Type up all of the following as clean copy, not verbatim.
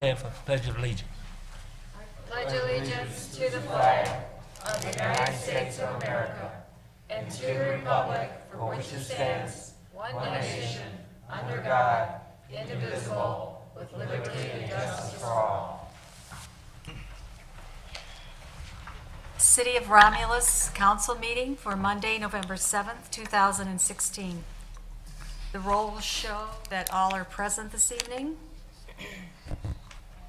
Stand for Pledge of Allegiance. Pledge allegiance to the flag of the United States of America and to the republic for which it stands, one nation, under God, indivisible, with liberty and justice for all. City of Romulus Council meeting for Monday, November 7th, 2016. The roll will show that all are present this evening.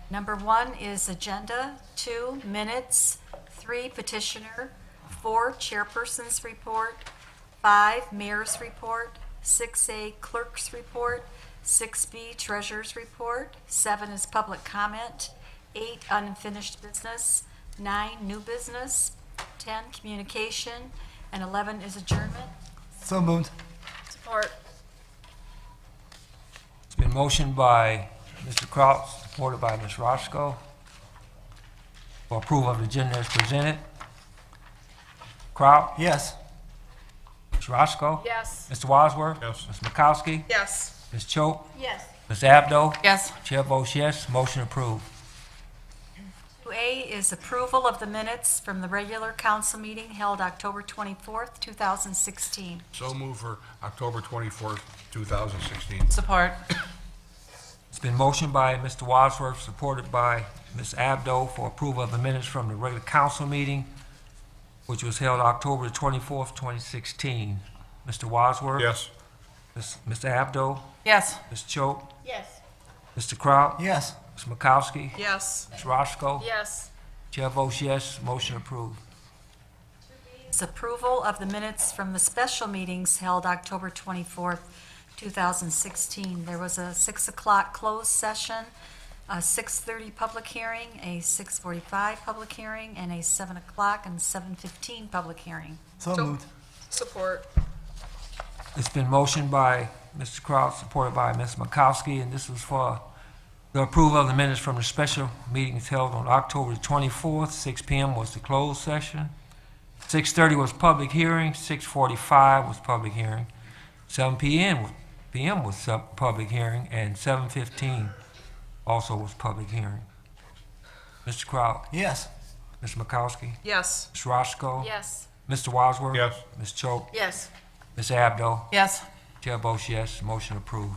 Number 1 is agenda, 2 minutes, 3 petitioner, 4 chairperson's report, 5 mayor's report, 6A clerk's report, 6B treasurer's report, 7 is public comment, 8 unfinished business, 9 new business, 10 communication, and 11 is adjournment. So moved. Support. It's been motioned by Mr. Kraus, supported by Ms. Roscoe, for approval of the agenda as presented. Kraus? Yes. Ms. Roscoe? Yes. Mr. Wadsworth? Yes. Ms. Makowski? Yes. Ms. Choate? Yes. Ms. Abdo? Yes. Chair votes yes, motion approved. 2A is approval of the minutes from the regular council meeting held October 24th, 2016. So move for October 24th, 2016. Support. It's been motioned by Mr. Wadsworth, supported by Ms. Abdo, for approval of the minutes from the regular council meeting, which was held October the 24th, 2016. Mr. Wadsworth? Yes. Ms. Abdo? Yes. Ms. Choate? Yes. Mr. Kraut? Yes. Ms. Makowski? Yes. Ms. Roscoe? Yes. Chair votes yes, motion approved. Is approval of the minutes from the special meetings held October 24th, 2016. There was a 6 o'clock closed session, a 6:30 public hearing, a 6:45 public hearing, and a 7 o'clock and 7:15 public hearing. So moved. Support. It's been motioned by Mr. Kraut, supported by Ms. Makowski, and this was for the approval of the minutes from the special meetings held on October the 24th. 6 p.m. was the closed session. 6:30 was public hearing. 6:45 was public hearing. 7 p.m. was public hearing, and 7:15 also was public hearing. Mr. Kraut, Yes. Ms. Makowski, Yes. Ms. Roscoe, Yes. Mr. Wadsworth, Yes. Ms. Choate, Yes. Ms. Abdo. Yes. Chair votes yes, motion approved.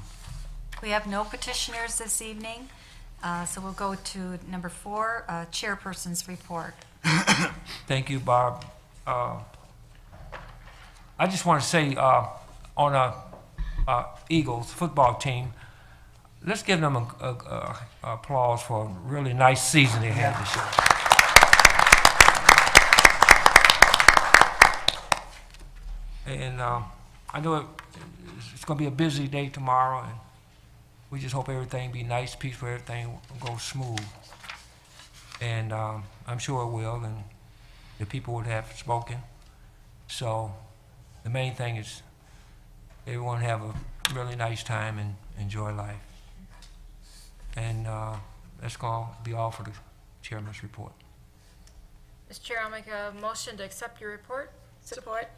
We have no petitioners this evening, so we'll go to number 4, chairperson's report. Thank you, Barb. I just want to say, on a Eagles football team, let's give them a applause for a really nice season they had this year. And I know it's going to be a busy day tomorrow, and we just hope everything be nice, peaceful, everything will go smooth. And I'm sure it will, and the people would have spoken. So the main thing is everyone have a really nice time and enjoy life. And that's going to be all for the chairman's report. Mr. Chair, I'll make a motion to accept your report. Support.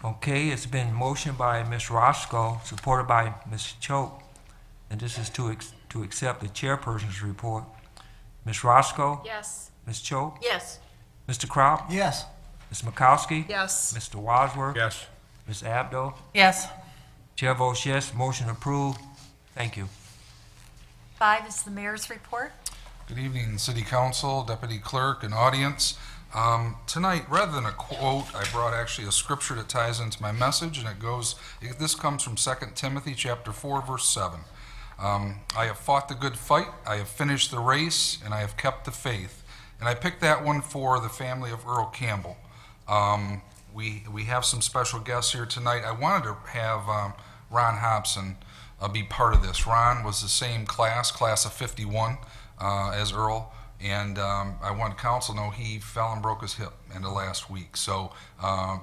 Okay, it's been motioned by Ms. Roscoe, supported by Ms. Choate, and this is to accept the chairperson's report. Ms. Roscoe? Yes. Ms. Choate? Yes. Mr. Kraut? Yes. Ms. Makowski? Yes. Mr. Wadsworth? Yes. Ms. Abdo? Yes. Chair votes yes, motion approved. Thank you. 5 is the mayor's report. Good evening, City Council, Deputy Clerk, and audience. Tonight, rather than a quote, I brought actually a scripture that ties into my message, and this comes from 2 Timothy chapter 4, verse 7. I have fought the good fight, I have finished the race, and I have kept the faith. And I picked that one for the family of Earl Campbell. We have some special guests here tonight. I wanted to have Ron Hobson be part of this. Ron was the same class of 51 as Earl, and I want council to know he fell and broke his hip in the last week. So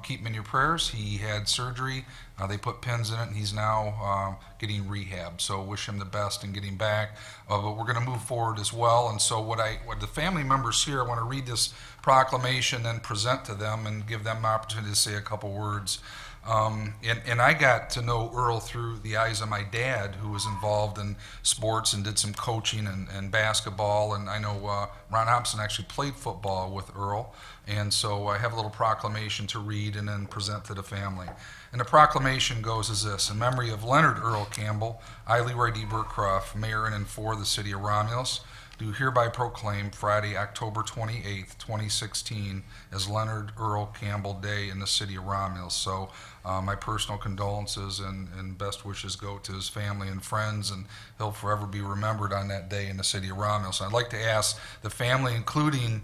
keep him in your prayers. He had surgery. They put pins in it, and he's now getting rehab. So wish him the best in getting back. But we're going to move forward as well. And so what the family members here, I want to read this proclamation and present to them and give them an opportunity to say a couple words. And I got to know Earl through the eyes of my dad, who was involved in sports and did some coaching and basketball. And I know Ron Hobson actually played football with Earl. And so I have a little proclamation to read and then present to the family. And the proclamation goes as this: in memory of Leonard Earl Campbell, I, Leroy D. Burcroft, mayor in and for the city of Romulus, do hereby proclaim Friday, October 28th, 2016, as Leonard Earl Campbell Day in the city of Romulus. So my personal condolences and best wishes go to his family and friends, and he'll forever be remembered on that day in the city of Romulus. I'd like to ask the family, including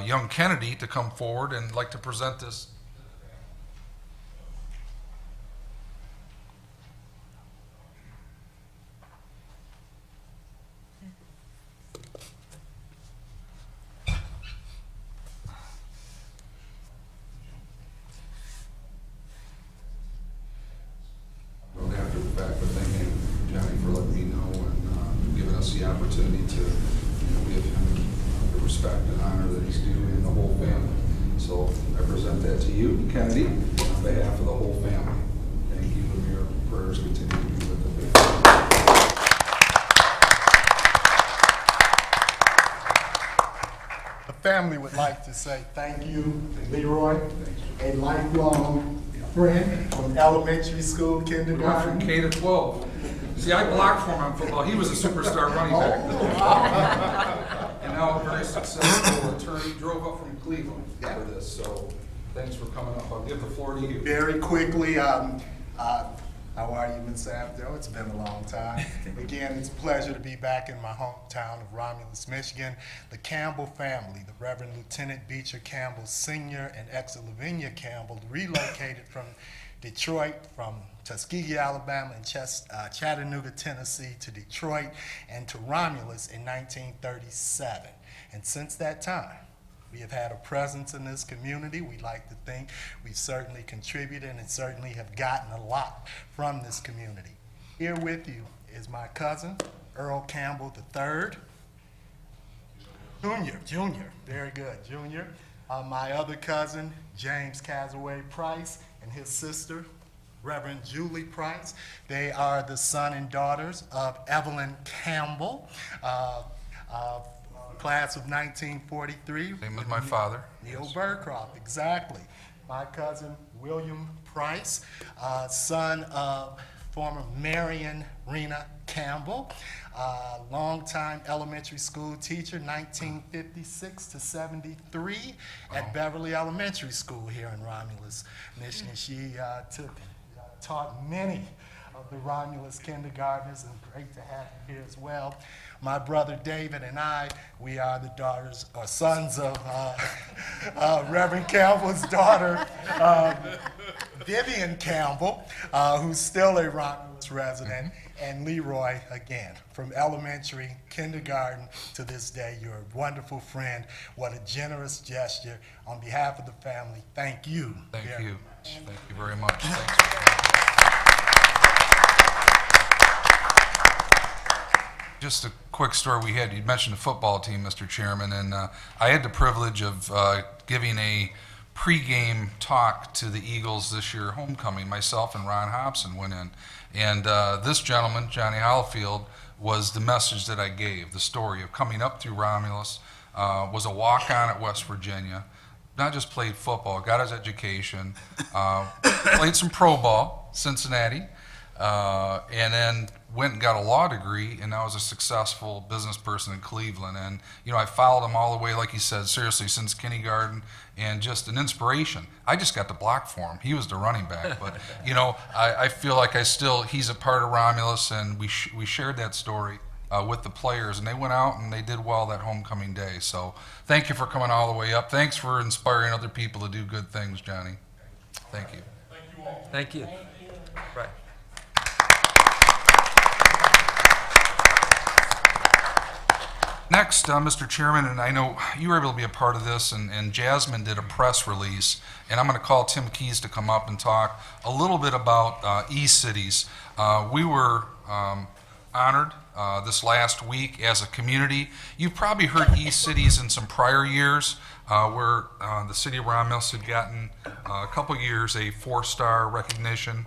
young Kennedy, to come forward and like to present this. After the fact, but thanking Johnny for letting me know and giving us the opportunity to give him the respect and honor that he's due, and the whole family. So I present that to you, Kennedy, on behalf of the whole family. Thank you, and your prayers continue to be with the family. The family would like to say thank you to Leroy, a lifelong friend from elementary school, We went from kindergarten. K to 12. See, I blocked for him on football. He was a superstar running back. And now a very successful attorney, drove up from Cleveland for this. So thanks for coming up. I'll give the floor to you. Very quickly, how are you, Ms. Abdo? It's been a long time. Again, it's a pleasure to be back in my hometown of Romulus, Michigan. The Campbell family, the Reverend Lieutenant Beecher Campbell Sr. and Extra Lavinia Campbell, relocated from Detroit, from Tuskegee, Alabama, and Chattanooga, Tennessee, to Detroit and to Romulus in 1937. And since that time, we have had a presence in this community. We like to think we've certainly contributed and certainly have gotten a lot from this community. Here with you is my cousin, Earl Campbell III. Junior, very good, Junior. My other cousin, James Casaway Price, and his sister, Reverend Julie Price. They are the son and daughters of Evelyn Campbell, class of 1943. Same as my father. Neil Burcroft, exactly. My cousin, William Price, son of former Marion Rena Campbell, longtime elementary school teacher, 1956 to 73 at Beverly Elementary School here in Romulus, Michigan. She taught many of the Romulus kindergartners, and great to have you here as well. My brother David and I, we are the daughters or sons of Reverend Campbell's daughter, Vivian Campbell, who's still a Romulus resident, and Leroy, again, from elementary, kindergarten to this day. You're a wonderful friend. What a generous gesture. On behalf of the family, thank you. Thank very you. much. Thank you very much. Thanks. Just a quick story you mentioned the football team, Mr. Chairman, and I had the privilege of giving a pregame talk to the Eagles this year homecoming. Myself and Ron Hobson went in, and this gentleman, Johnny Hollifield, was the message that I gave, the story of coming up through Romulus, was a walk-on at West Virginia, not just played football, got his education, played some pro ball, Cincinnati, and then went and got a law degree, and now is a successful business person in Cleveland. And, I followed him all the way, like he said, seriously, since kindergarten, and just an inspiration. I just got the block for him. He was the running back, but, I feel like he's a part of Romulus, and we shared that story with the players, and they went out and they did well that homecoming day. So thank you for coming all the way up. Thanks for inspiring other people to do good things, Johnny. Thank you. Thank you. Right. Next, Mr. Chairman, and I know you were able to be a part of this, and Jasmine did a press release, and I'm going to call Tim Keys to come up and talk a little bit about e-cities. We were honored this last week as a community. You've probably heard East Cities in some prior years where the city of Romulus had gotten a couple years a 4-star recognition.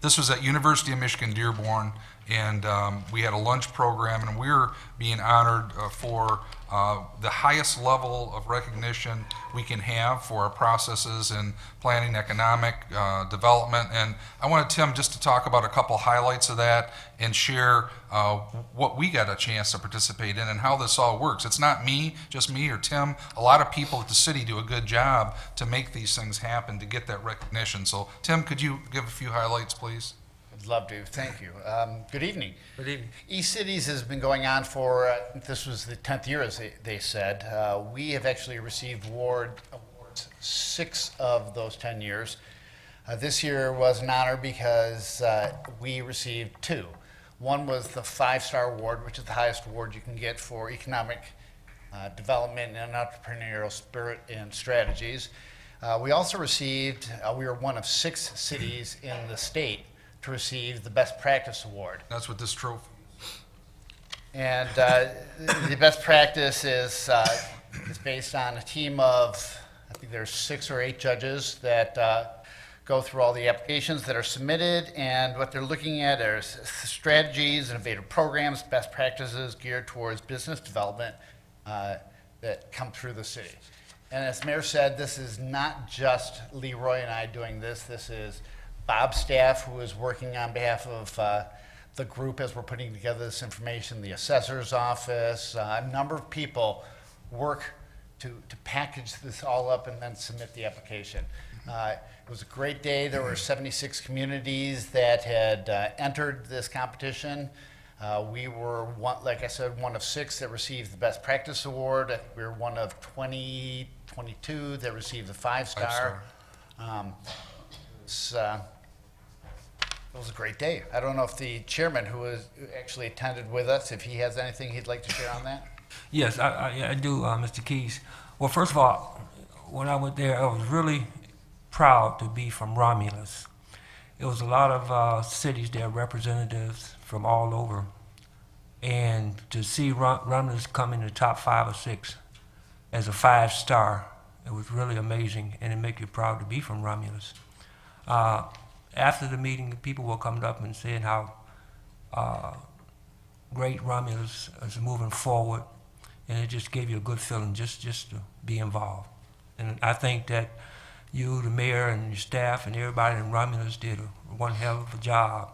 This was at University of Michigan Dearborn, and we had a lunch program, and we were being honored for the highest level of recognition we can have for our processes in planning economic development. And I wanted Tim just to talk about a couple highlights of that and share what we got a chance to participate in and how this all works. It's not just me or Tim. A lot of people at the city do a good job to make these things happen, to get that recognition. So Tim, could you give a few highlights, please? I'd love to. Thank you. Good evening. Good evening. E-Cities has been going on for, this was the 10th year, as they said. We have actually received awards 6 of those 10 years. This year was an honor because we received 2. One was the 5-star award, which is the highest award you can get for economic development and entrepreneurial spirit and strategies. We also received, we were one of 6 cities in the state to receive the Best Practice Award. That's what this trophy is. And the best practice is based on a team of, I think there's 6 or 8 judges that go through all the applications that are submitted, and what they're looking at are strategies, innovative programs, best practices geared towards business development that come through the city. And as Mayor said, this is not just Leroy and I doing this. This is Bob's staff, who is working on behalf of the group as we're putting together this information, the assessor's office, a number of people work to package this all up and then submit the application. It was a great day. There were 76 communities that had entered this competition. We were, like I said, one of 6 that received the Best Practice Award. We were one of 22 that received the 5-star. It was a great day. I don't know if the chairman, who actually attended with us, if he has anything he'd like to share on that. Yes, I do, Mr. Keys. Well, first of all, when I went there, I was really proud to be from Romulus. It was a lot of cities there, representatives from all over. And to see Romulus come in the top 5 or 6 as a 5-star, it was really amazing, and it makes you proud to be from Romulus. After the meeting, people were coming up and saying how great Romulus is moving forward, and it just gave you a good feeling just to be involved. And I think that you, the mayor, and your staff, and everybody in Romulus did one hell of a job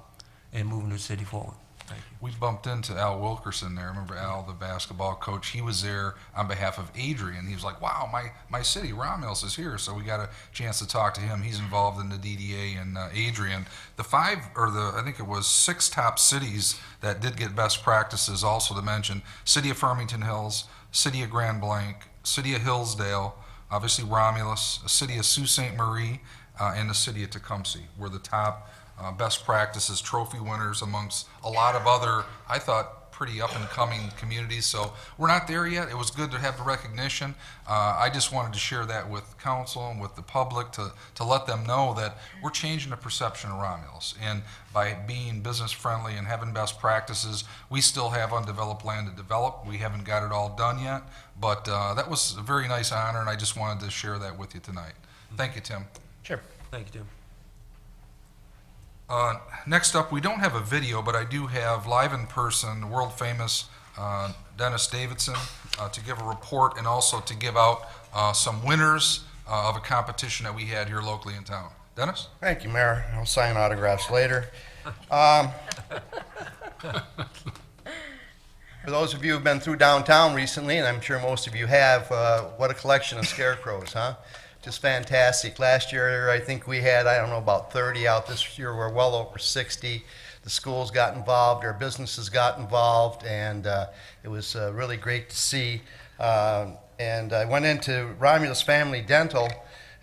in moving the city forward. Thank you. We bumped into Al Wilkerson there. Remember Al, the basketball coach? He was there on behalf of Adrian. He was like, wow, my city, Romulus, is here. So we got a chance to talk to him. He's involved in the DDA and Adrian. I think it was 6 top cities that did get best practices, also to mention City of Farmington Hills, City of Grand Blanc, City of Hillsdale, obviously Romulus, City of Sault Ste. Marie, and the City of Tecumseh were the top best practices trophy winners amongst a lot of other, I thought, pretty up-and-coming communities. So we're not there yet. It was good to have the recognition. I just wanted to share that with council and with the public to let them know that we're changing the perception of Romulus. And by being business-friendly and having best practices, we still have undeveloped land to develop. We haven't got it all done yet, but that was a very nice honor, and I just wanted to share that with you tonight. Thank you, Tim. Sure. Thank you, Tim. Next up, we don't have a video, but I do have live in person, world famous Dennis Davidson to give a report and also to give out some winners of a competition that we had here locally in town. Dennis? Thank you, Mayor. I'll sign autographs later. For those of you who've been through downtown recently, and I'm sure most of you have, what a collection of scarecrows, huh? Just fantastic. Last year, I think we had, I don't know, about 30 out. This year, we're well over 60. The schools got involved, our businesses got involved, and it was really great to see. And I went into Romulus Family Dental,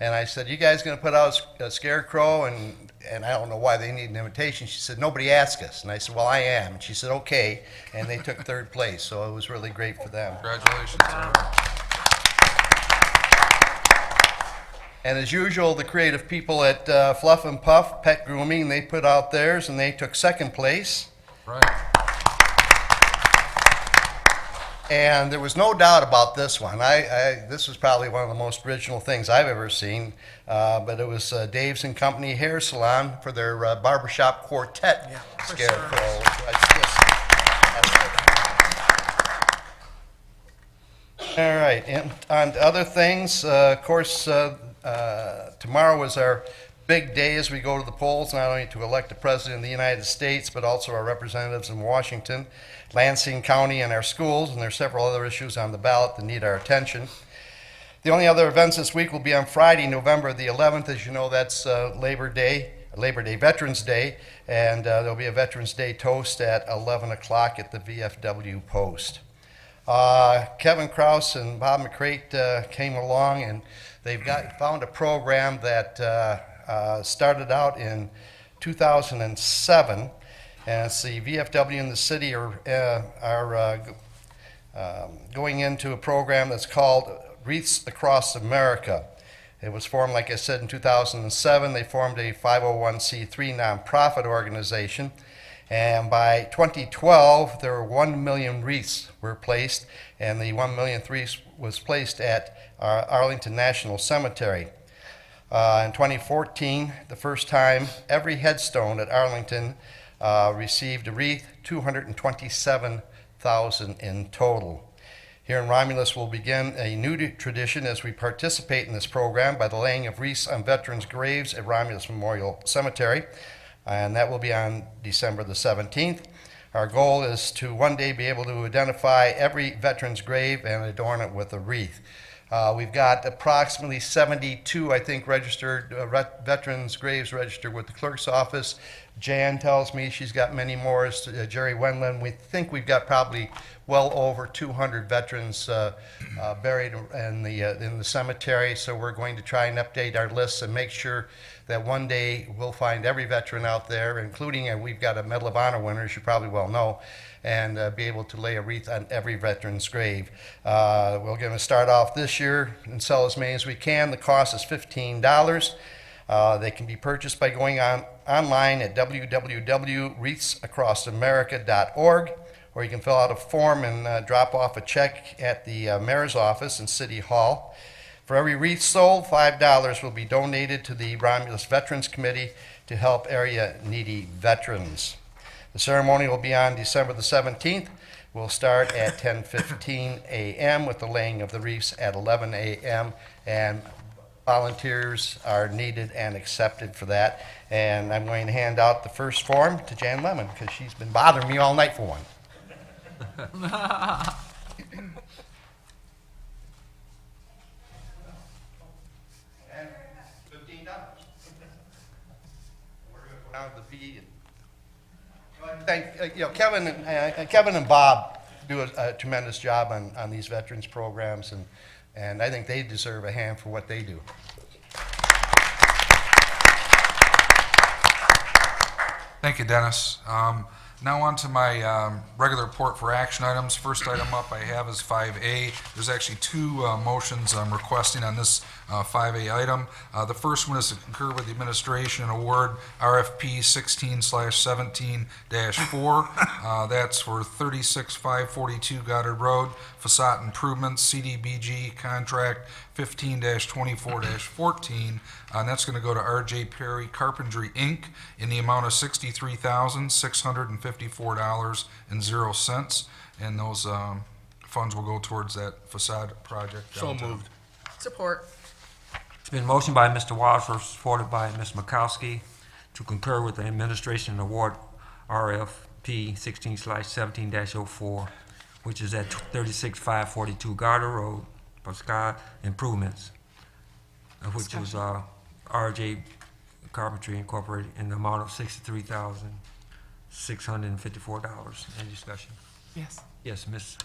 and I said, you guys going to put out a scarecrow? And I don't know why they need an invitation. She said, nobody asked us. And I said, well, I am. And she said, okay. And they took 3rd place, so it was really great for them. Congratulations. And as usual, the creative people at Fluff and Puff Pet Grooming, they put out theirs and they took 2nd place. Right. And there was no doubt about this one. This was probably one of the most original things I've ever seen. But it was Dave's and Company Hair Salon for their barbershop quartet scarecrow. All right, and on to other things, of course, tomorrow is our big day as we go to the polls, not only to elect the President of the United States, but also our representatives in Washington, Lansing County, and our schools, and there are several other issues on the ballot that need our attention. The only other events this week will be on Friday, November the 11th. As you know, that's Labor Day, Veterans Day, and there'll be a Veterans Day toast at 11 o'clock at the VFW Post. Kevin Kraus and Bob McCrate came along, and they've found a program that started out in 2007, and it's the VFW and the city are going into a program that's called Wreaths Across America. It was formed, like I said, in 2007. They formed a 501c3 nonprofit organization. And by 2012, there were 1 million wreaths were placed, and the 1 millionth wreath was placed at Arlington National Cemetery. In 2014, the first time every headstone at Arlington received a wreath, 227,000 in total. Here in Romulus, we'll begin a new tradition as we participate in this program by the laying of wreaths on veterans' graves at Romulus Memorial Cemetery, and that will be on December the 17th. Our goal is to one day be able to identify every veteran's grave and adorn it with a wreath. We've got approximately 72, I think, registered veterans' graves registered with the clerk's office. Jan tells me she's got many more, as Jerry Wendland. We think we've got probably well over 200 veterans buried in the cemetery, so we're going to try and update our lists and make sure that one day we'll find every veteran out there, including, we've got a Medal of Honor winner, as you probably well know, and be able to lay a wreath on every veteran's grave. We're going to start off this year and sell as many as we can. The cost is $15. They can be purchased by going online at www.wreathsacrossamerica.org, or you can fill out a form and drop off a check at the mayor's office in City Hall. For every wreath sold, $5 will be donated to the Romulus Veterans Committee to help area needy veterans. The ceremony will be on December the 17th. We'll start at 10:15 a.m. with the laying of the wreaths at 11 a.m. and volunteers are needed and accepted for that. And I'm going to hand out the first form to Jan Lemon because she's been bothering me all night for one. And $15. We're going to put down the fee. Thank Kevin and Bob do a tremendous job on these veterans programs, and I think they deserve a hand for what they do. Thank you, Dennis. Now on to my regular report for action items. First item up I have is 5A. There's actually two motions I'm requesting on this 5A item. The first one is to concur with the administration and award RFP 16/17-4. That's for 36542 Goddard Road, facade improvements, CDBG contract 15-24-14. And that's going to go to R.J. Perry Carpentry, Inc. in the amount of $63,654.00. And those funds will go towards that facade project. So downtown. moved. Support. It's been motioned by Mr. Wadsworth, supported by Ms. Makowski, to concur with the administration and award RFP 16/17-04, which is at 36542 Garter Road, facade improvements, which is RJ Carpentry Incorporated, in the amount of $63,654. Any discussion? Yes. Yes, Ms.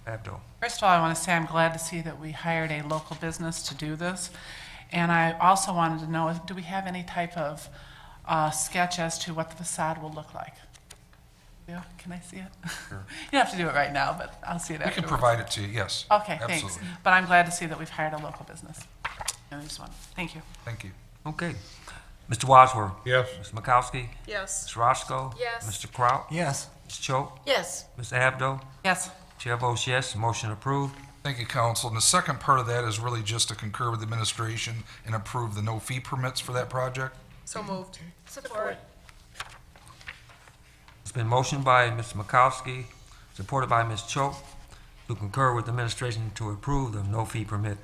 Abdo. First of all, I want to say I'm glad to see that we hired a local business to do this. And I also wanted to know, do we have any type of sketch as to what the facade will look like? Yeah, can I see it? Sure. You don't have to do it right now, but I'll see it We afterwards. can provide it to you, yes. Okay, thanks. Absolutely. But I'm glad to see that we've hired a local business. And I just want, thank you. Thank you. Okay. Mr. Wadsworth? Yes. Ms. Makowski? Yes. Ms. Roscoe? Yes. Mr. Kraut? Yes. Ms. Choate? Yes. Ms. Abdo? Yes. Chair votes yes, motion approved. Thank you, council. And the second part of that is really just to concur with the administration and approve the no-fee permits for that project. So moved. Support. It's been motioned by Mr. McCoskey, supported by Ms. Choate, to concur with the administration to approve the no-fee permit.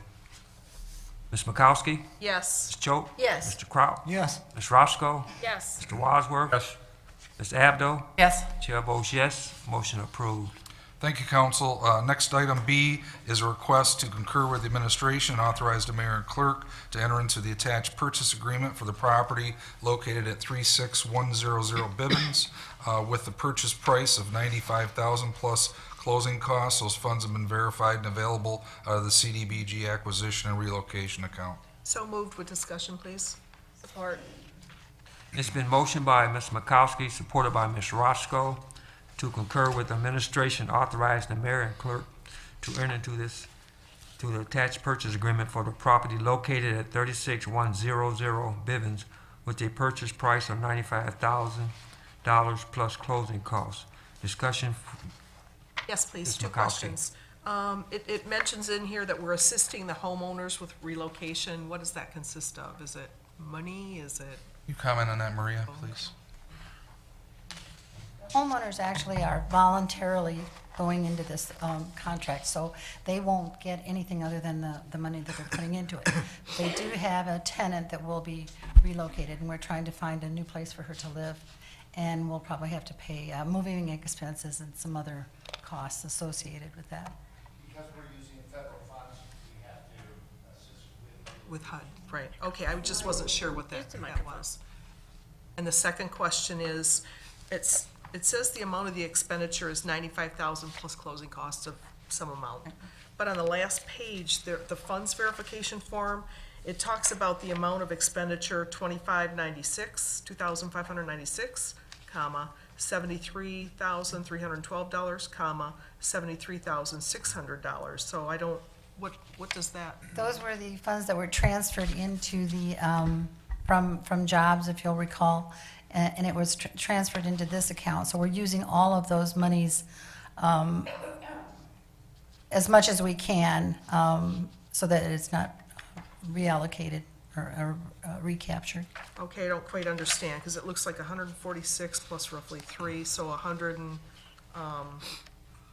Ms. McCoskey? Yes. Ms. Choate? Yes. Mr. Kraut? Yes. Ms. Roscoe? Yes. Mr. Wadsworth? Yes. Ms. Abdo? Yes. Chair votes yes, motion approved. Thank you, council. Next, item B is a request to concur with the administration and authorize the mayor and clerk to enter into the attached purchase agreement for the property located at 36100 Bivens with the purchase price of $95,000 plus closing costs. Those funds have been verified and available out of the CDBG acquisition and relocation account. So moved with discussion, please. Support. It's been motioned by Ms. McCoskey, supported by Ms. Roscoe, to concur with the administration, authorize the mayor and clerk to enter into the attached purchase agreement for the property located at 36100 Bivens with a purchase price of $95,000 plus closing costs. Discussion, Yes, please, Ms. two McCoskey. questions. It mentions in here that we're assisting the homeowners with relocation. What does that consist of? Is it money? Is it? Can you comment on that, Maria, please? Homeowners actually are voluntarily going into this contract, so they won't get anything other than the money that they're putting into it. They do have a tenant that will be relocated, and we're trying to find a new place for her to live, and we'll probably have to pay moving expenses and some other costs associated with that. Because we're using federal funds, we have to assist With HUD, right. Okay, I just wasn't sure what that was. And the second question is, it says the amount of the expenditure is $95,000 plus closing costs of some amount. But on the last page, the funds verification form, it talks about the amount of expenditure, $2,596, comma, $73,312, comma, $73,600. So I don't, what does that? Those were the funds that were transferred into the, from jobs, if you'll recall, and it was transferred into this account. So we're using all of those monies as much as we can, so that it's not reallocated or recaptured. Okay, I don't quite understand, because it looks like 146 plus roughly 3, so 100 and,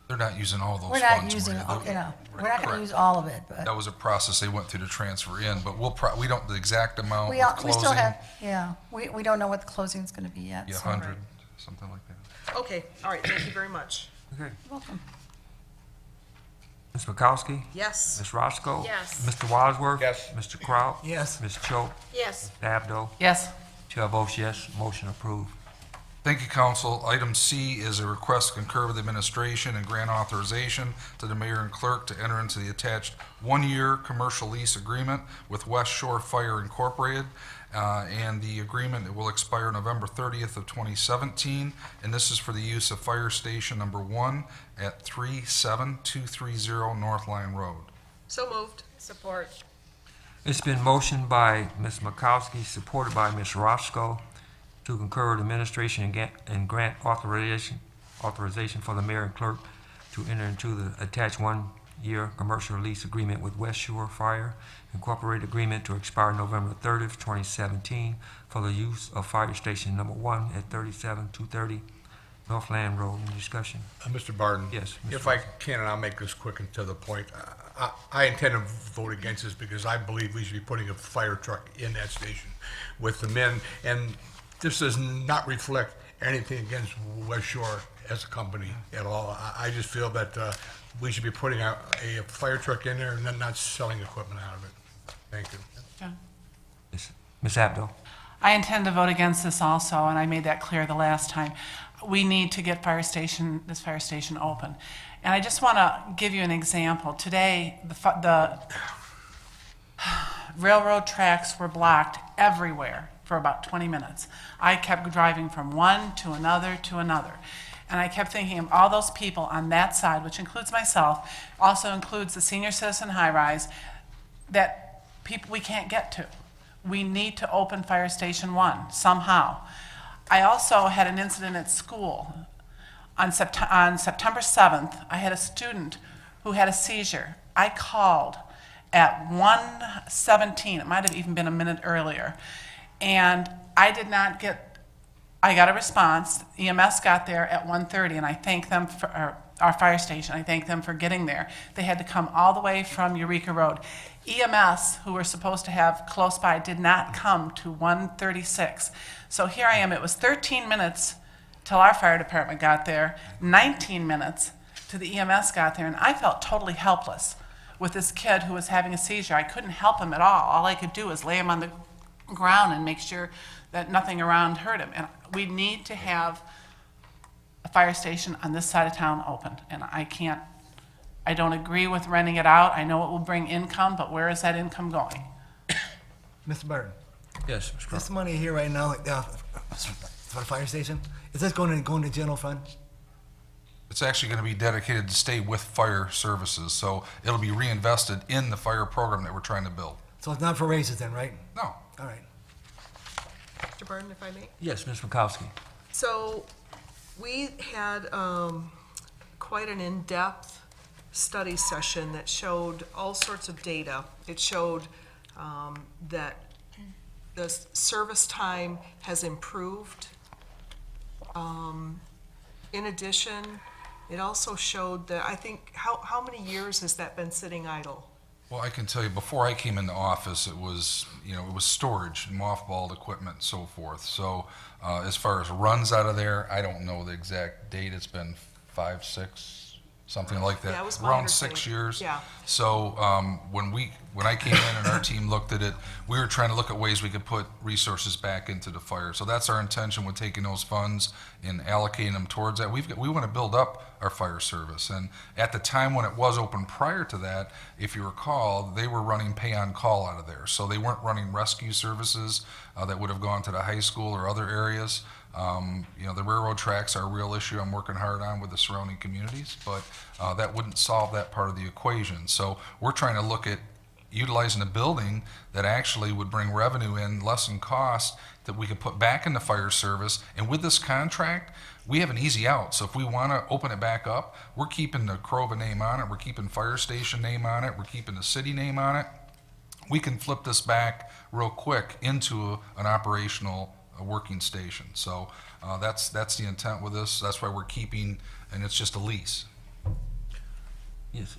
They're not using all those We're funds. not using, Maria. we're not gonna Correct. use all of it, but That was a process they went through to transfer in, but we don't, the exact amount we with still closing, have, yeah, we don't know what the closing's gonna be yet. yeah, so- 100, something like that. okay, all right, thank you very much. okay. You're welcome. Ms. McCoskey? Yes. Ms. Roscoe? Yes. Mr. Wadsworth? Yes. Mr. Kraut? Yes. Ms. Choate? Yes. Abdo? Yes. Chair votes yes, motion approved. Thank you, council. Item C is a request to concur with administration and grant authorization to the mayor and clerk to enter into the attached one-year commercial lease agreement with West Shore Fire Incorporated. And the agreement will expire November 30th of 2017. And this is for the use of Fire Station Number 1 at 37230 North Line Road. So moved. Support. It's been motioned by Ms. McCoskey, supported by Ms. Roscoe, to concur with administration and grant authorization for the mayor and clerk to enter into the attached one-year commercial lease agreement with West Shore Fire Incorporated agreement to expire November 30th, 2017 for the use of Fire Station Number 1 at 37230 Northland Road. Any discussion? Mr. Barden? Yes, Mr. If I can, and I'll make this quick and to the point, I intend to vote against this because I believe we should be putting a fire truck in that station with the men, and this does not reflect anything against West Shore as a company at all. I just feel that we should be putting a fire truck in there and then not selling equipment out of it. Thank you. John? Ms. Abdo? I intend to vote against this also, and I made that clear the last time. We need to get this fire station open. And I just want to give you an example. Today, the railroad tracks were blocked everywhere for about 20 minutes. I kept driving from one to another to another. And I kept thinking of all those people on that side, which includes myself, also includes the senior citizen high-rise, that people we can't get to. We need to open Fire Station 1 somehow. I also had an incident at school on September 7th, I had a student who had a seizure. I called at 1:17, it might have even been a minute earlier, and I got a response. EMS got there at 1:30, and I thank them for, or our fire station, I thank them for getting there. They had to come all the way from Eureka Road. EMS, who were supposed to have close by, did not come to 1:36. So here I am, it was 13 minutes till our fire department got there, 19 minutes till the EMS got there, and I felt totally helpless with this kid who was having a seizure. I couldn't help him at all. All I could do was lay him on the ground and make sure that nothing around hurt him. And we need to have a fire station on this side of town opened, and I don't agree with renting it out. I know it will bring income, but where is that income going? Mr. Burton, Yes, Mr. this Crump. money here right now, for the fire station, is this going to general fund? It's actually going to be dedicated to stay with fire services, so it'll be reinvested in the fire program that we're trying to build. So it's not for raises then, right? No, All right. Mr. Burton, if I may? Yes, Ms. Makowski. So we had quite an in-depth study session that showed all sorts of data. It showed that the service time has improved. In addition, it also showed that, I think, how many years has that been sitting idle? well, I can tell you, before I came into office, it was storage, mothballed equipment and so forth. So as far as runs out of there, I don't know the exact date. It's been 5, 6, something like that. Yeah, it was my Around 6 understanding. years. Yeah. So when I came in and our team looked at it, we were trying to look at ways we could put resources back into the fire. So that's our intention with taking those funds and allocating them towards that. We want to build up our fire service. And at the time when it was open prior to that, if you recall, they were running pay-on-call out of there. So they weren't running rescue services that would have gone to the high school or other areas. The railroad tracks are a real issue I'm working hard on with the surrounding communities, but that wouldn't solve that part of the equation. So we're trying to look at utilizing a building that actually would bring revenue in, lessen cost, that we could put back in the fire service. And with this contract, we have an easy out. So if we want to open it back up, we're keeping the Crova name on it, we're keeping fire station name on it, we're keeping the city name on it. We can flip this back real quick into an operational working station. So that's the intent with this. That's why we're keeping, and it's just a lease. Yes,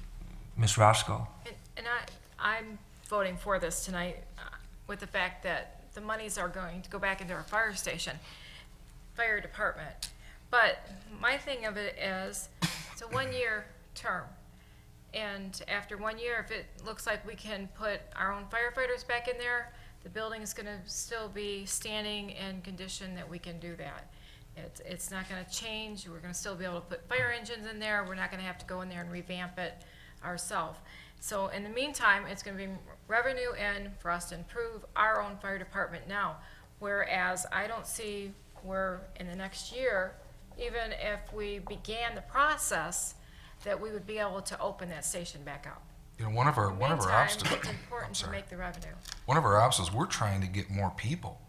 Ms. Roscoe. And I'm voting for this tonight with the fact that the monies are going to go back into our fire station, fire department. But my thing of it is, it's a 1-year term. And after 1 year, if it looks like we can put our own firefighters back in there, the building is gonna still be standing in condition that we can do that. It's not gonna change, we're gonna still be able to put fire engines in there, we're not gonna have to go in there and revamp it ourselves. So in the meantime, it's gonna be revenue in for us to improve our own fire department now. Whereas I don't see where in the next year, even if we began the process, that we would be able to open that station back up. One of our Meantime, obstacles. it's important to make the revenue. One of our obstacles, we're trying to get more people.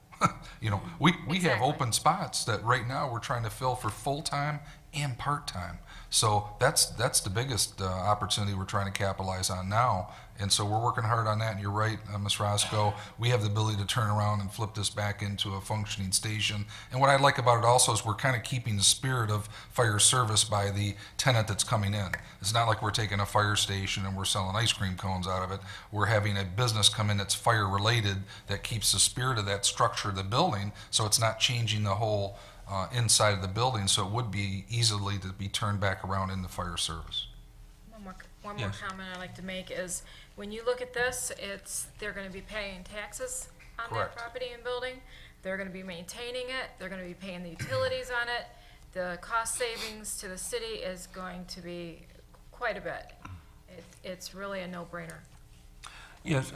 We have Exactly. open spots that right now we're trying to fill for full-time and part-time. So that's the biggest opportunity we're trying to capitalize on now. And so we're working hard on that. And you're right, Ms. Roscoe, we have the ability to turn around and flip this back into a functioning station. And what I like about it also is we're kind of keeping the spirit of fire service by the tenant that's coming in. It's not like we're taking a fire station and we're selling ice cream cones out of it. We're having a business come in that's fire-related that keeps the spirit of that structure of the building, so it's not changing the whole inside of the building, so it would be easily to be turned back around in the fire service. One more Yes. comment I'd like to make is, when you look at this, they're gonna be paying taxes on that Correct. property and building. They're gonna be maintaining it, they're gonna be paying the utilities on it. The cost savings to the city is going to be quite a bit. It's really a no-brainer. Yes,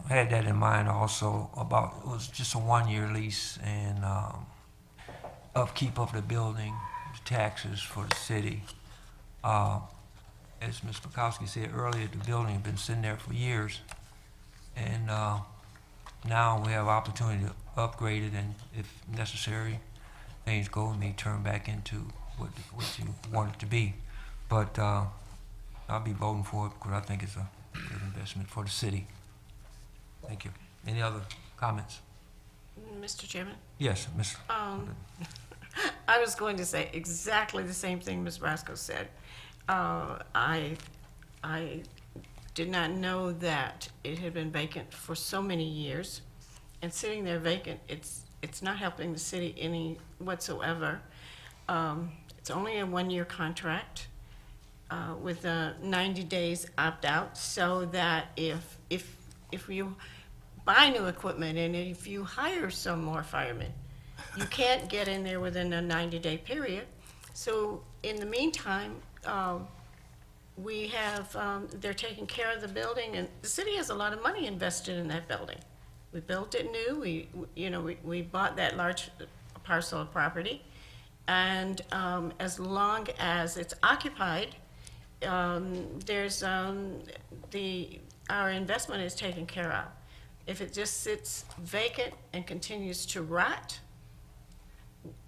I had that in mind also about, it was just a 1-year lease and upkeep of the building, taxes for the city. As Ms. Makowski said earlier, the building had been sitting there for years. And now we have opportunity to upgrade it and if necessary, things go, it may turn back into what you want it to be. But I'll be voting for it because I think it's a good investment for the city. Thank you. Any other comments? Mr. Chairman, Yes, Ms. I was going to say exactly the same thing Ms. Roscoe said. I did not know that it had been vacant for so many years, and sitting there vacant, it's not helping the city any whatsoever. It's only a one-year contract with a 90 days opt-out, so that if you buy new equipment and if you hire some more firemen, you can't get in there within a 90-day period. So in the meantime, we have, they're taking care of the building, and the city has a lot of money invested in that building. We built it new, we bought that large parcel of property, and as long as it's occupied, there's, our investment is taken care of. If it just sits vacant and continues to rot,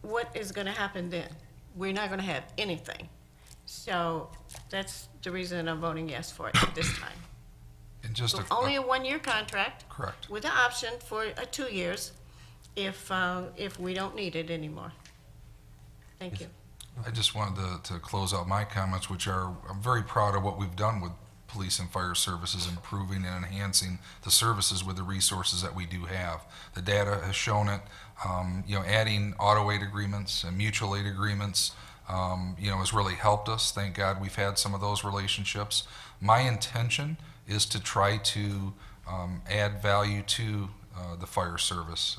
what is gonna happen then? We're not gonna have anything. So that's the reason I'm voting yes for it this time. And just So a, only a one-year contract. Correct. With the option for 2 years if we don't need it anymore. Thank you. I just wanted to close out my comments, which are, I'm very proud of what we've done with police and fire services, improving and enhancing the services with the resources that we do have. The data has shown it, adding auto aid agreements and mutual aid agreements, has really helped us. Thank God we've had some of those relationships. My intention is to try to add value to the fire service.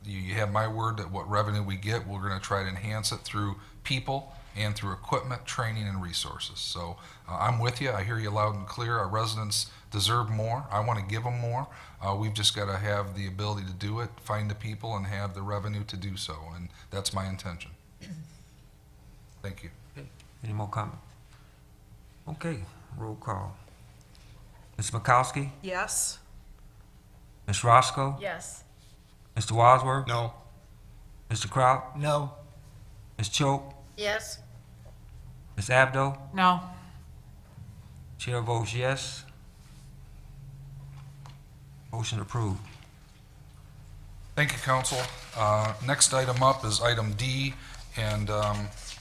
You have my word that what revenue we get, we're going to try to enhance it through people and through equipment, training, and resources. So I'm with you. I hear you loud and clear. Our residents deserve more. I want to give them more. We've just got to have the ability to do it, find the people, and have the revenue to do so. And that's my intention. Thank you. Any more comment? Okay, roll call. Ms. Makowski? Yes? Ms. Roscoe? Yes. Mr. Wadsworth? No. Mr. Kraut? No. Ms. Choate? Yes. Ms. Abdo? No. Chair votes yes. Motion approved. Thank you, council. Next item up is item D, and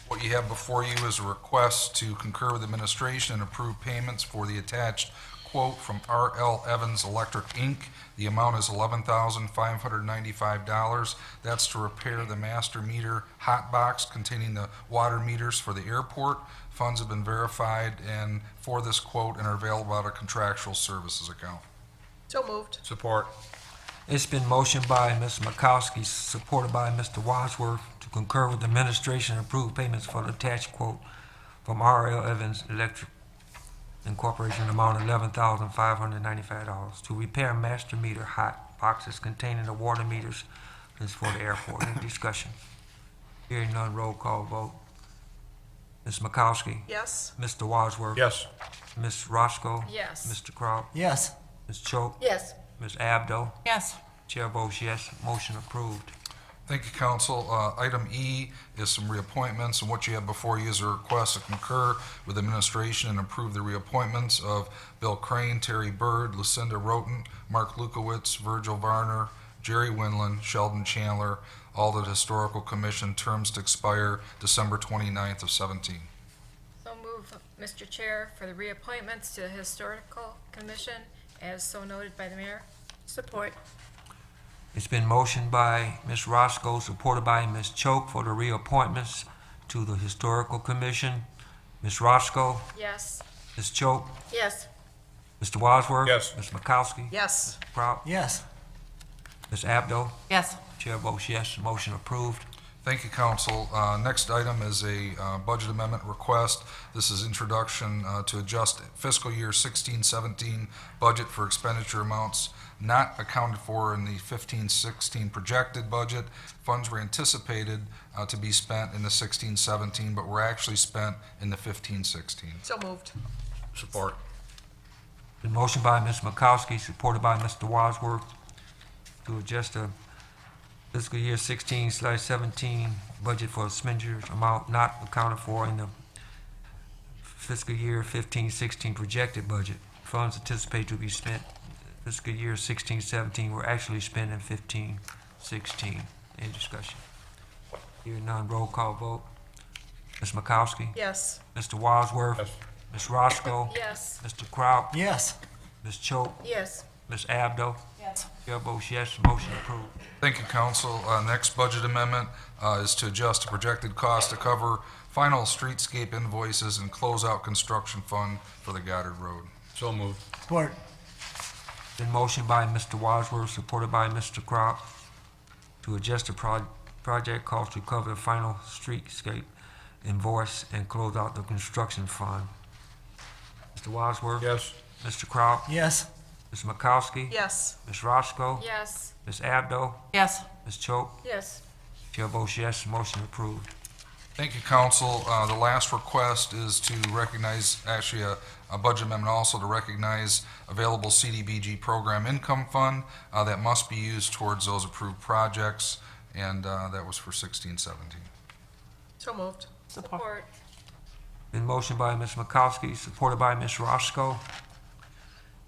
what you have before you is a request to concur with administration and approve payments for the attached quote from R.L. Evans Electric, Inc. The amount is $11,595. That's to repair the master meter hot box containing the water meters for the airport. Funds have been verified and for this quote and are available out of contractual services account. So moved. Support. It's been motioned by Ms. Makowski, supported by Mr. Wadsworth, to concur with the administration and approve payments for the attached quote from R.L. Evans Electric Incorporation, amount of $11,595 to repair master meter hot boxes containing the water meters. This is for the airport. Any discussion? Hearing none, roll call vote. Ms. Makowski? Yes? Mr. Wadsworth? Yes. Ms. Roscoe? Yes. Mr. Kraut? Yes. Ms. Choate? Yes. Ms. Abdo? Yes. Chair votes yes. Motion approved. Thank you, council. Item E is some reappointments, and what you have before you is a request to concur with administration and approve the reappointments of Bill Crane, Terry Bird, Lucinda Roten, Mark Lukowitz, Virgil Varner, Jerry Winland, Sheldon Chandler, all to the Historical Commission, terms to expire December 29th of 17. So move, Mr. Chair, for the reappointments to the Historical Commission, as so noted by the mayor. Support. It's been motioned by Ms. Roscoe, supported by Ms. Choate, for the reappointments to the Historical Commission. Ms. Roscoe, Yes. Ms. Choate, Yes. Mr. Wadsworth? Yes. Ms. Makowski? Yes. Kraut? Yes. Ms. Abdo? Yes. Chair votes yes. Motion approved. Thank you, council. Next item is a budget amendment request. This is introduction to adjust fiscal year 16-17 budget for expenditure amounts not accounted for in the 15-16 projected budget. Funds were anticipated to be spent in the 16-17, but were actually spent in the 15-16. So moved. Support. Been motioned by Ms. Makowski, supported by Mr. Wadsworth, to adjust the fiscal year 16/17 budget for expenditures amount not accounted for in the fiscal year 15/16 projected budget. Funds anticipated to be spent fiscal year 16/17 were actually spent in 15/16. Any discussion? Hearing none, roll call vote. Ms. Makowski? Yes. Mr. Wadsworth? Yes. Ms. Roscoe? Yes. Mr. Kraut? Yes. Ms. Choate? Yes. Ms. Abdo? Yes. Chair votes yes, motion approved. Thank you, council. Next budget amendment is to adjust the projected cost to cover final streetscape invoices and close out construction fund for the Goddard Road. So moved. Support. Been motioned by Mr. Wadsworth, supported by Mr. Kraut, to adjust the project cost to cover the final streetscape invoice and close out the construction fund. Mr. Wadsworth? Yes. Mr. Kraut? Yes. Ms. Makowski? Yes. Ms. Roscoe? Yes. Ms. Abdo? Yes. Ms. Choate? Yes. Chair votes yes, motion approved. Thank you, council. The last request is to recognize, actually, a budget amendment also to recognize available CDBG program income fund that must be used towards those approved projects, and that was for 16/17. So moved. Support. Been motioned by Ms. Makowski, supported by Ms. Roscoe,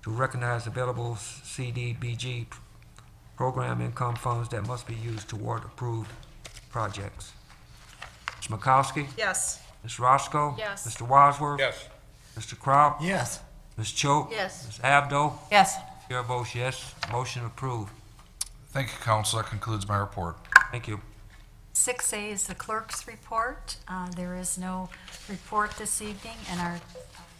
to recognize available CDBG program income funds that must be used toward approved projects. Ms. Makowski? Yes. Ms. Roscoe? Yes. Mr. Wadsworth? Yes. Mr. Kraut? Yes. Ms. Choate? Yes. Ms. Abdo? Yes. Chair votes yes, motion approved. Thank you, council. That concludes my report. Thank you. 6A is the clerk's report. There is no report this evening, and our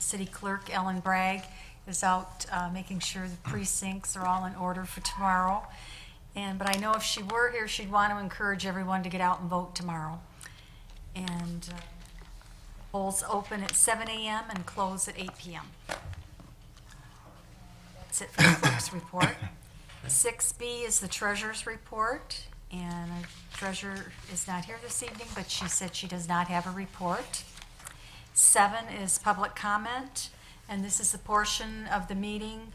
city clerk, Ellen Bragg, is out making sure the precincts are all in order for tomorrow. But I know if she were here, she'd want to encourage everyone to get out and vote tomorrow. And polls open at 7 a.m. and close at 8 p.m. That's it for the clerk's report. 6B is the treasurer's report, and our treasurer is not here this evening, but she said she does not have a report. 7 is public comment, and this is the portion of the meeting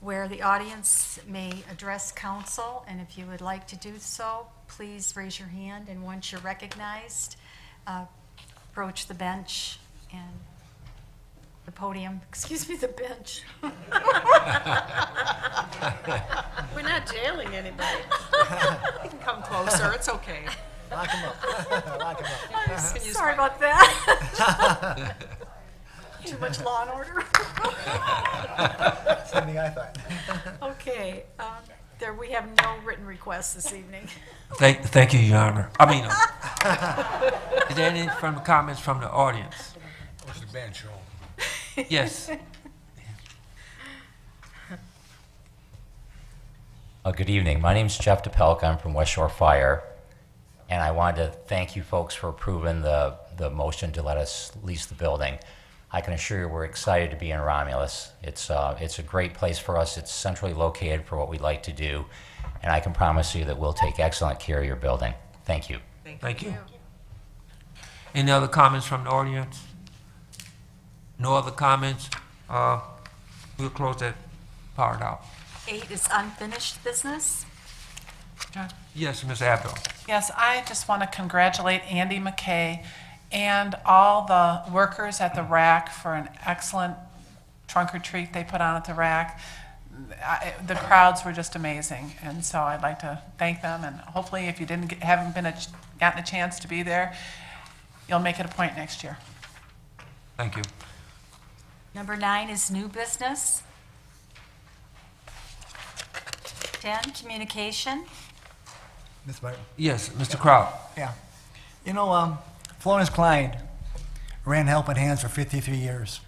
where the audience may address council, and if you would like to do so, please raise your hand, and once you're recognized, approach the bench and the podium, excuse me, the bench. We're not jailing anybody. You can come closer, it's okay. Lock him up. Lock him up. Sorry about that. Too much law and order. Same thing I thought. Okay, we have no written requests this evening. Thank you, Your Honor. Is there any from the comments from the audience? What's the band show? Yes. Good evening. My name's Jeff DePelk. I'm from West Shore Fire. And I wanted to thank you folks for approving the motion to let us lease the building. I can assure you we're excited to be in Romulus. It's a great place for us. It's centrally located for what we like to do. And I can promise you that we'll take excellent care of your building. Thank you. Thank you. Any other comments from the audience? No other comments? We'll close that part out. 8 is unfinished business. John? Yes, Ms. Abdo. Yes, I just want to congratulate Andy McKay and all the workers at the RAC for an excellent trunk or treat they put on at the RAC. The crowds were just amazing, and so I'd like to thank them, and hopefully if you haven't gotten a chance to be there, you'll make it a point next year. Thank you. Number 9 is new business. 10, communication. Ms. Martin? Yes, Mr. Kraut. Yeah. You know, Florence Klein ran Helping Hands for 53 years.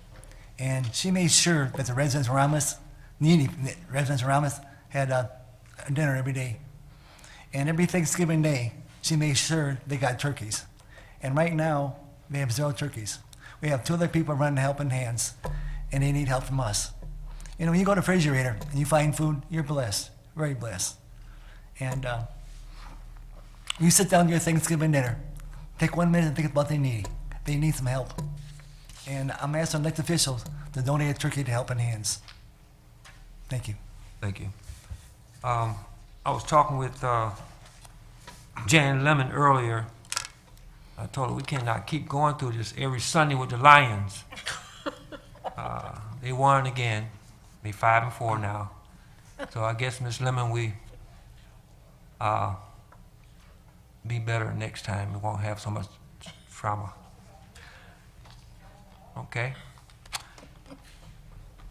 And she made sure that the residents of Romulus, needy residents of Romulus, had dinner every day. And every Thanksgiving Day, she made sure they got turkeys. And right now, they have 0 turkeys. We have 2 other people running Helping Hands, and they need help from us. You know, when you go to the refrigerator and you find food, you're blessed, very blessed. And you sit down to your Thanksgiving dinner, take 1 minute and think about what they need. They need some help. And I'm asking elected officials to donate a turkey to Helping Hands. Thank you. Thank you. I was talking with Jan Lemon earlier. I told her we cannot keep going through this every Sunday with the Lions. They won again. They 5-4 now. So I guess, Ms. Lemon, we be better next time. We won't have so much trauma. Okay?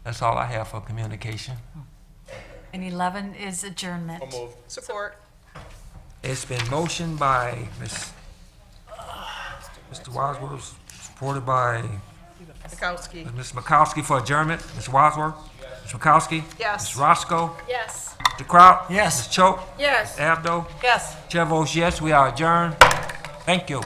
That's all I have for communication. And 11 is adjournment. Support. It's been motioned by Mr. Wadsworth, supported by Mikowski. Ms. Mikowski for adjournment. Ms. Wadsworth? Ms. Mikowski? Yes. Ms. Roscoe? Yes. Mr. Kraut? Yes. Ms. Choate? Yes. Abdo? Yes. Chair votes yes, we are adjourned. Thank you.